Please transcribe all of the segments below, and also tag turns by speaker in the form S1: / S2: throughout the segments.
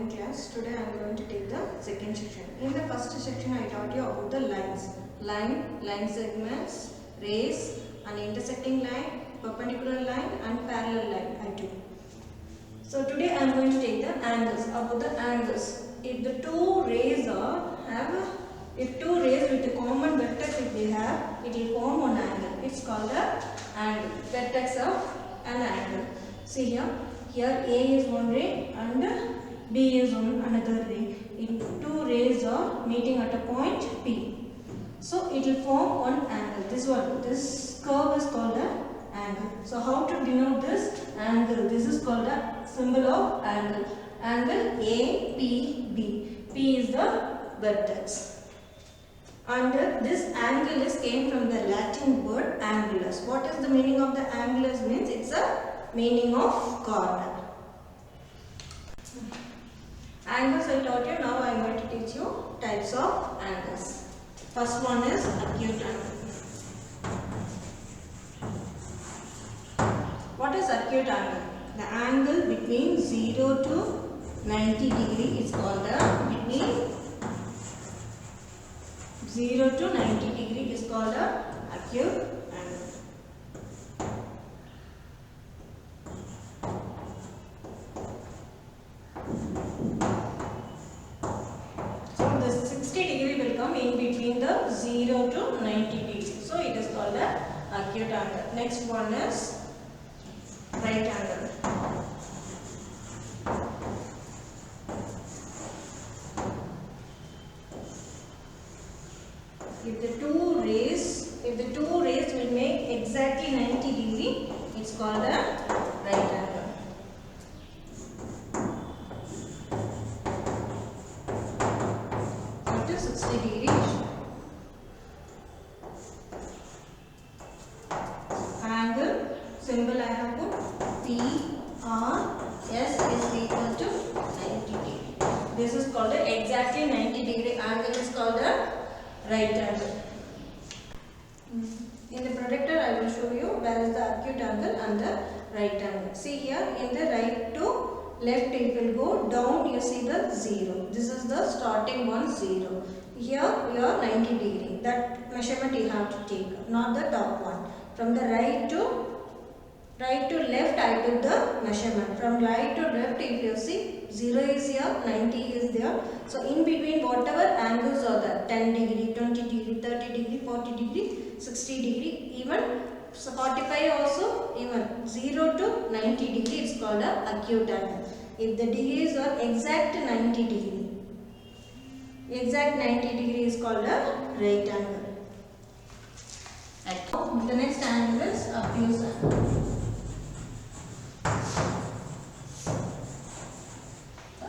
S1: morning class. Today I am going to take the second section. In the first section I taught you about the lines. Line segments, rays, an intersecting line, perpendicular line and parallel line I took. So today I am going to take the angles. About the angles. If the two rays if two rays with a common vertex if they have, it will form one angle. It's called the angle. Vertex of an angle. See here A is one ray and B is another ray. Two rays are meeting at a point P. So it will form one angle. This curve is called an angle. So how to denote this angle? This is called a symbol of angle. Angle APB. P is the vertex. And this angle came from the Latin word angulus. What is the meaning of the angulus? Means it's a meaning of corner. Angles I taught you. Now I am going to teach you types of angles. First one is acute angle. What is acute angle? The angle between 0 to 90 degree is called between 0 to 90 degree is called acute angle. So the 60 degree will come in between the 0 to 90 degree. So it is called acute angle. Next one is right angle. If the two rays will make exactly 90 degree, it's called a right angle. Up to 60 degree. Angle symbol I have put P R S is equal to 90 degree. This is called a exactly 90 degree angle is called a right angle. In the projector I will show you where is the acute angle and the right angle. See here in the right to left it will go down, you see the 0. This is the starting one 0. Here we are 90 degree. That measurement you have to take, not the top one. From the right to left I took the measurement. From right to left if you see 0 is here, 90 is there. So in between whatever angles are there, 10 degree, 20 degree, 30 degree, 40 degree, 60 degree, even so 45 also, even 0 to 90 degree is called a acute angle. If the degrees are exact 90 degree, exact 90 degree is called a right angle. The next angle is obtuse angle.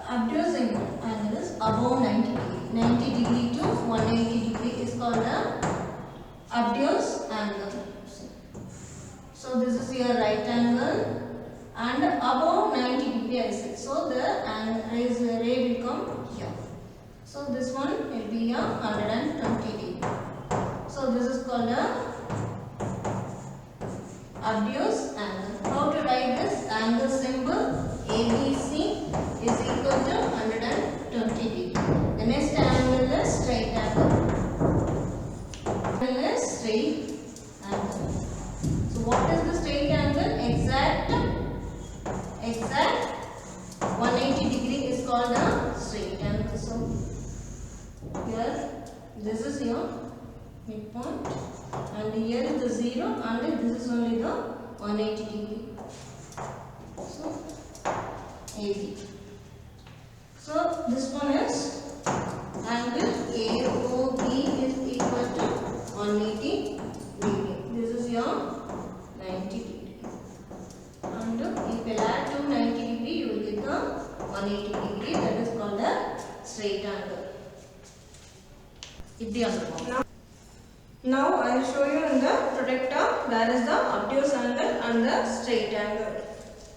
S1: Obtuse angle is above 90 degree. 90 degree to 180 degree is called a obtuse angle. So this is your right angle and above 90 degree I said. So the ray will come here. So this one will be a 120 degree. So this is called a obtuse angle. How to write this angle symbol? ABC is equal to 120 degree. The next angle is straight angle. Angle is straight angle. So what is the straight angle? Exact 180 degree is called a straight angle. So here this is your midpoint and here is the 0 and this is only the 180 degree. So AB. So this one is angle AOB is equal to 180 degree. This is your 90 degree. And if you add to 90 degree, you will get the 180 degree. That is called a straight angle. Now I will show you in the projector where is the obtuse angle and the straight angle.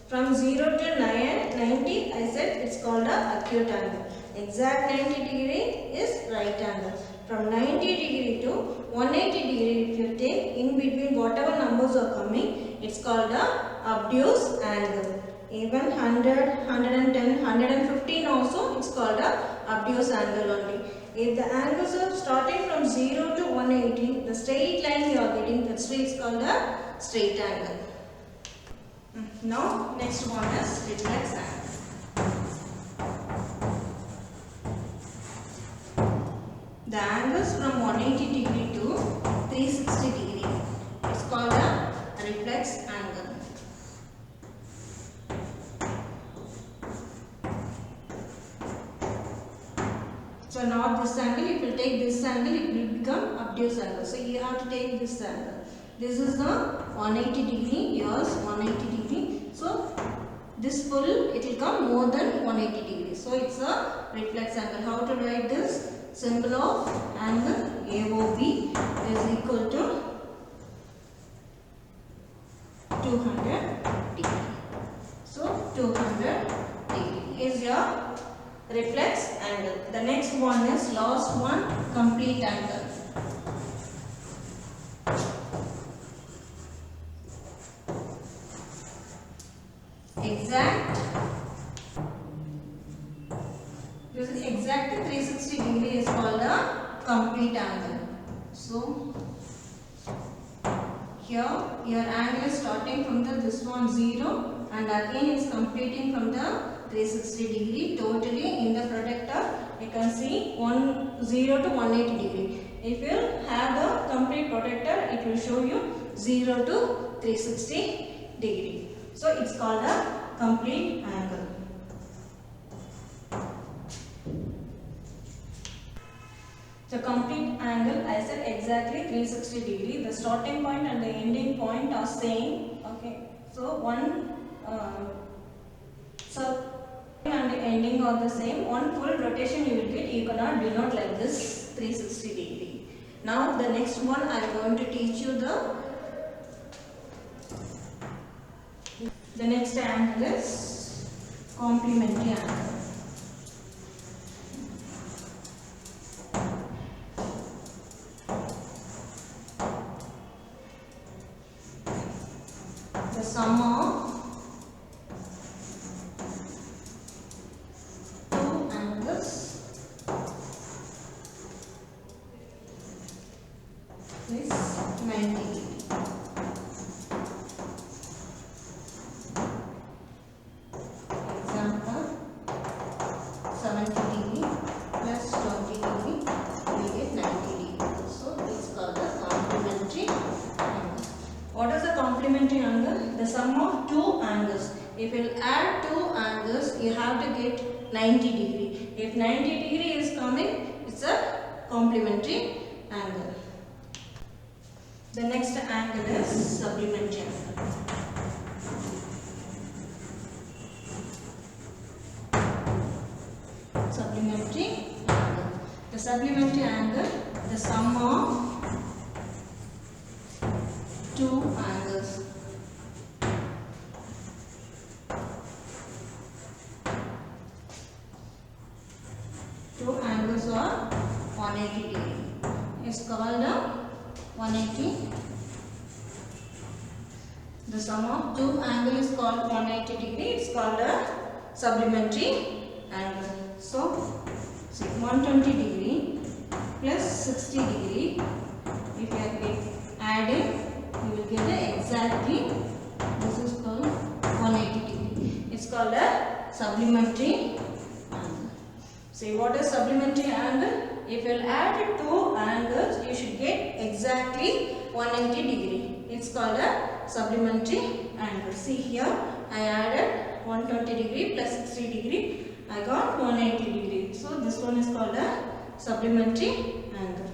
S1: From 0 to 90 I said it's called a acute angle. Exact 90 degree is right angle. From 90 degree to 180 degree if you take in between whatever numbers are coming, it's called a obtuse angle. Even 100, 110, 115 also called a obtuse angle only. If the angles are starting from 0 to 180, the straight line you are getting, that's why it's called a straight angle. Now next one is reflex angle. The angles from 180 degree to 360 degree, it's called a reflex angle. So not this angle, if you take this angle, it will become obtuse angle. So you have to take this angle. This is the 180 degree, yours 180 degree. So this full, it will come more than 180 degree. So it's a reflex angle. How to write this? Symbol of angle AOB is equal to 200 degree. So 200 degree is your reflex angle. The next one is last one, complete angle. Exact. This is exact 360 degree is called a complete angle. So here your angle is starting from this one 0 and again is completing from the 360 degree. Totally in the protector you can see 0 to 180 degree. If you have the complete protector, it will show you 0 to 360 degree. So it's called a complete angle. The complete angle, I said exactly 360 degree. The starting point and the ending point are same. Okay. So one and the ending are the same. One full rotation you will get. You cannot denote like this 360 degree. Now the next one I am going to teach you the next angle is complementary angle. The sum of two angles is 90 degree. Example, 70 degree plus 20 degree will get 90 degree. So it's called the complementary angle. What is the complementary angle? The sum of two angles. If you add two angles, you have to get 90 degree. If 90 degree is coming, it's a complementary angle. The next angle is supplementary angle. Supplementary angle. The supplementary angle, the sum of two angles. Two angles are 180 degree. It's called a 180. The sum of two angles is called 180 degree. It's called a supplementary angle. So 120 degree plus 60 degree. If you are adding, you will get exactly, this is called 180 degree. It's called a supplementary angle. See what is supplementary angle? If you add two angles, you should get exactly 180 degree. It's called a supplementary angle. See here, I added 120 degree plus 60 degree. I got 180 degree. So this one is called a supplementary angle.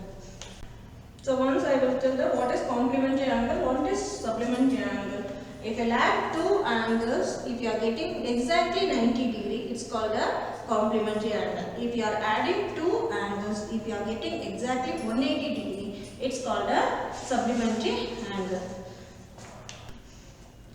S1: So once I will tell you what is complementary angle, what is supplementary angle. If you add two angles, if you are getting exactly 90 degree, it's called a complementary angle. If you are adding two angles, if you are getting exactly 180 degree, it's called a supplementary angle.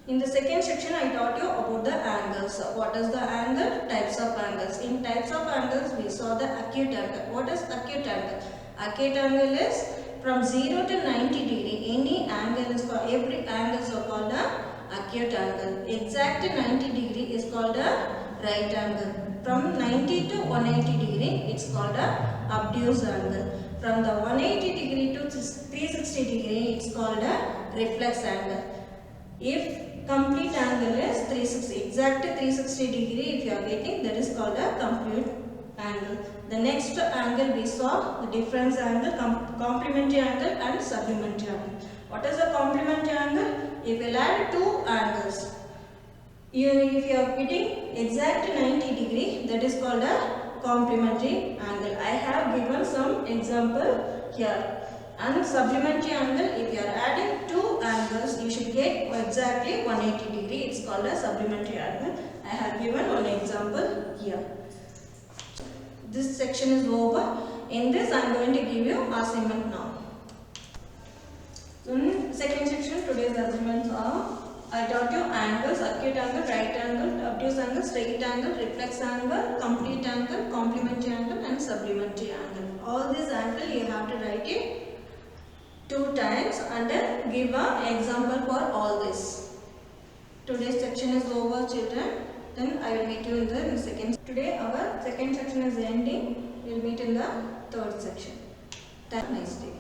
S1: In the second section, I taught you about the angles. What is the angle? Types of angles. In types of angles, we saw the acute angle. What is acute angle? Acute angle is from 0 to 90 degree. Any angle is called, every angle is called a acute angle. Exact 90 degree is called a right angle. From 90 to 180 degree, it's called a obtuse angle. From the 180 degree to 360 degree, it's called a reflex angle. If complete angle is 360, exact 360 degree if you are getting, that is called a complete angle. The next angle we saw, the difference angle, complementary angle and supplementary angle. What is the complementary angle? If you add two angles, if you are getting exact 90 degree, that is called a complementary angle. I have given some example here. And supplementary angle, if you are adding two angles, you should get exactly 180 degree. It's called a supplementary angle. I have given one example here. This section is over. In this, I am going to give you assignment now. In second section, today's assignments are, I taught you angles, acute angle, right angle, obtuse angle, straight angle, reflex angle, complete angle, complementary angle and supplementary angle. All these angles you have to write it 2 times and then give an example for all this. Today's section is over, children. Then I will meet you in the second. Today our second section is ending. We will meet in the third section. Have a nice day.